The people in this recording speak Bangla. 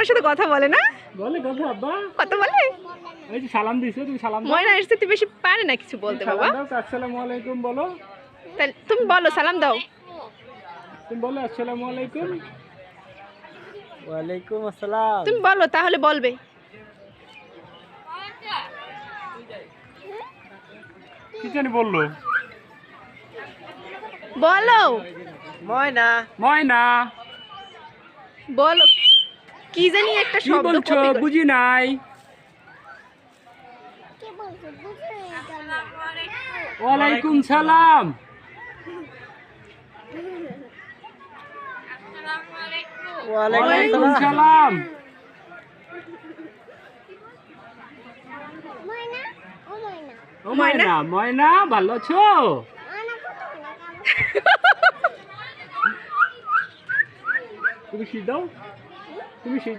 তোমার সাথে কথা বলে না? বলে বাবু আব্বা কথা বলে? এই যে সালাম দিছো, তুমি সালাম দাও। ময়না এসে তুই বেশি পারে না কিছু বলতে বাবা। সালাম দাও, আসসালামু আলাইকুম বলো। তাহলে তুমি বলো, সালাম দাও। তুমি বলো আসসালামু আলাইকুম। ওয়ালাইকুম আসসালাম। তুমি বলো, তাহলে বলবে। কি জানি বললো? বলো ময়না। ময়না বলো, কি জানি একটা কি শব্দ বলছো? copy করে- বুঝি নাই। ওয়ালাইকুম সালাম। ওয়ালাইকুম সালাম। ও ময়না, ময়না ভালো আছো? তুমি শীত দাও, তুমি শীত